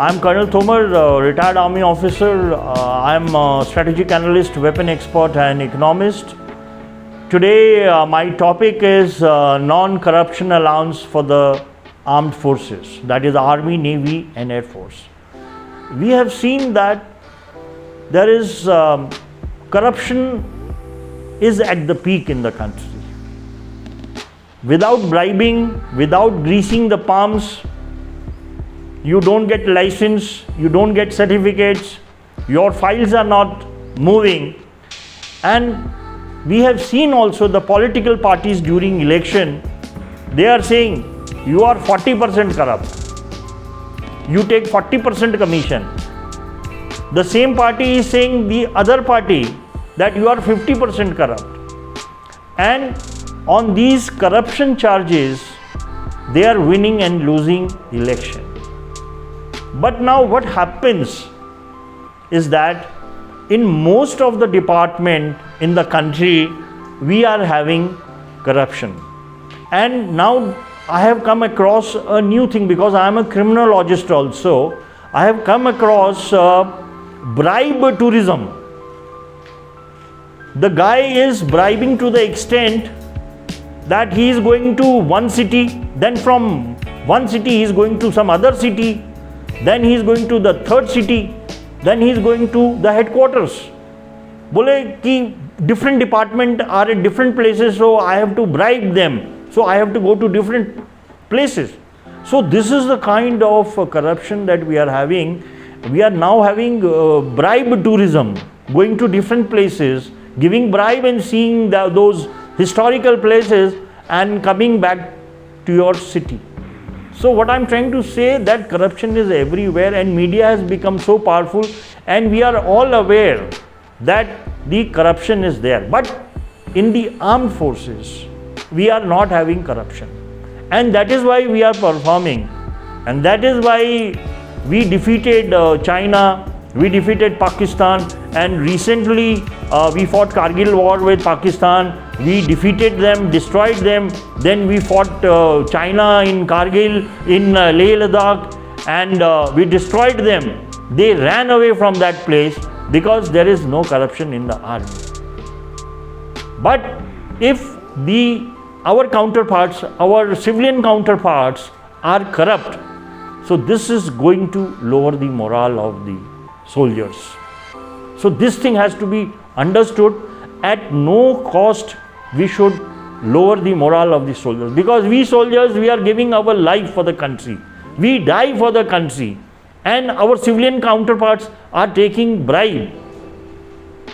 I'm Colonel Tomar, retired Army officer. I'm a strategic analyst, weapon expert and economist. Today my topic is non-corruption allowance for the armed forces, that is Army, Navy and Air Force. We have seen that there is corruption is at the peak in the country. Without bribing, without greasing the palms, you don't get license, you don't get certificates, your files are not moving. And we have seen also the political parties during election, they are saying you are 40% corrupt, you take 40% commission. The same party is saying the other party that you are 50% corrupt. And on these corruption charges, they are winning and losing election. But now what happens is that in most of the department in the country, we are having corruption. And now I have come across a new thing, because I am a criminologist also. I have come across bribe tourism. The guy is bribing to the extent that he is going to one city, then from one city he is going to some other city, then he is going to the third city, then he is going to the headquarters. Bole ki different department are at different places, so I have to bribe them, so I have to go to different places. So this is the kind of corruption that we are having. We are now having bribe tourism, going to different places, giving bribe and seeing those historical places and coming back to your city. So what I'm trying to say, that corruption is everywhere and media has become so powerful, and we are all aware that the corruption is there. But in the armed forces, we are not having corruption, and that is why we are performing, and that is why we defeated China, we defeated Pakistan, and recently we fought Kargil war with Pakistan. We defeated them, destroyed them. Then we fought China in Kargil, in Leh Ladakh, and we destroyed them. They ran away from that place because there is no corruption in the army. But if our counterparts, our civilian counterparts are corrupt, so this is going to lower the morale of the soldiers. So this thing has to be understood. At no cost we should lower the morale of the soldiers, because we soldiers, we are giving our life for the country, we die for the country, and our civilian counterparts are taking bribe,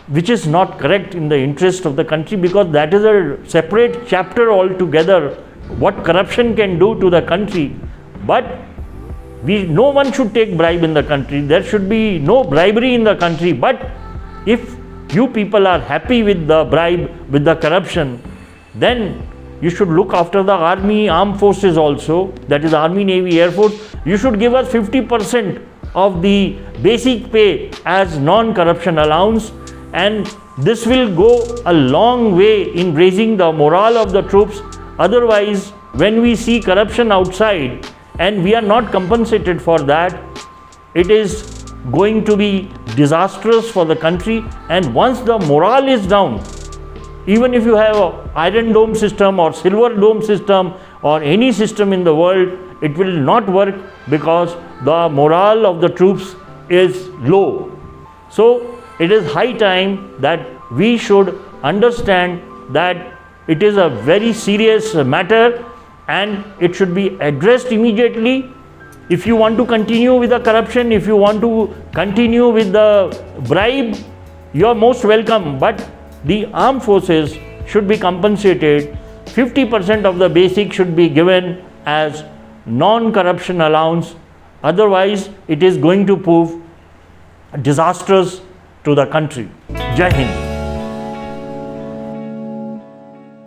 which is not correct in the interest of the country, because that is a separate chapter altogether, what corruption can do to the country. But no one should take bribe in the country. There should be no bribery in the country. But if you people are happy with the bribe, with the corruption, then you should look after the army, armed forces also, that is Army, Navy, Air Force. You should give us 50% of the basic pay as non-corruption allowance, and this will go a long way in raising the morale of the troops. Otherwise, when we see corruption outside and we are not compensated for that, it is going to be disastrous for the country. And once the morale is down, even if you have an iron dome system or silver dome system or any system in the world, it will not work, because the morale of the troops is low. So it is high time that we should understand that it is a very serious matter and it should be addressed immediately. If you want to continue with the corruption, if you want to continue with the bribe, you are most welcome. But the armed forces should be compensated. 50% of the basic should be given as non-corruption allowance. Otherwise, it is going to prove disastrous to the country. Jai Hind.